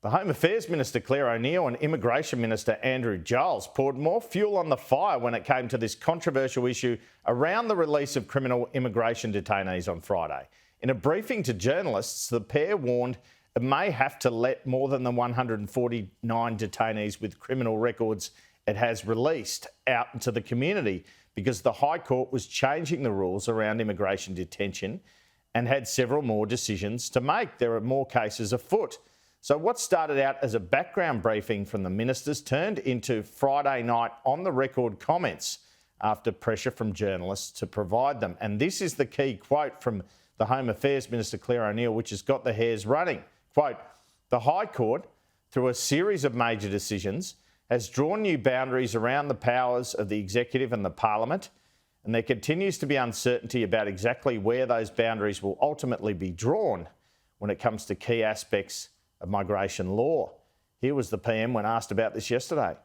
The Home Affairs Minister Clare and Immigration Minister Andrew Giles poured more fuel on the fire when it came to this controversial issue around the release of criminal immigration detainees on Friday. In a briefing to journalists, the pair warned it may have to let more than the 149 detainees with criminal records it has released out into the community because the High Court was changing the rules around immigration detention and had several more decisions to make. There are more cases afoot. So what started out as a background briefing from the ministers turned into Friday night on-the-record comments after pressure from journalists to provide them. And this is the key quote from the Home Affairs Minister Clare O'Neil, which has got the hairs running. Quote, "The High Court, through a series of major decisions, has drawn new boundaries around the powers of the Executive and the Parliament, and there continues to be uncertainty about exactly where those boundaries will ultimately be drawn when it comes to key aspects of migration law." Here was the PM when asked about this yesterday.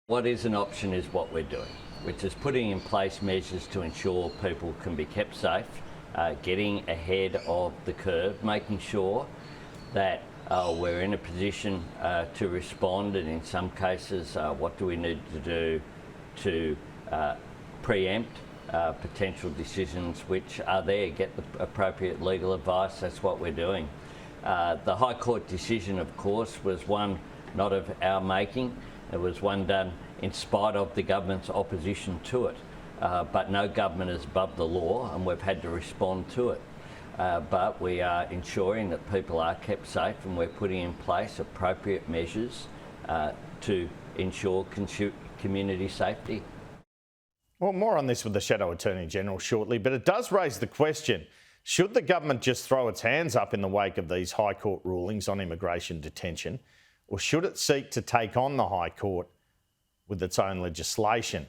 What is an option is what we're doing, which is putting in place measures to ensure people can be kept safe, getting ahead of the curve, making sure that we're in a position to respond, and in some cases, what do we need to do to preempt potential decisions which are there, get the appropriate legal advice. That's what we're doing. The High Court decision, of course, was one not of our making. It was one done in spite of the government's opposition to it. But no government is above the law, and we've had to respond to it. But we are ensuring that people are kept safe, and we're putting in place appropriate measures to ensure community safety. Well, more on this with the Shadow Attorney General shortly, but it does raise the question, should the government just throw its hands up in the wake of these High Court rulings on immigration detention, or should it seek to take on the High Court with its own legislation?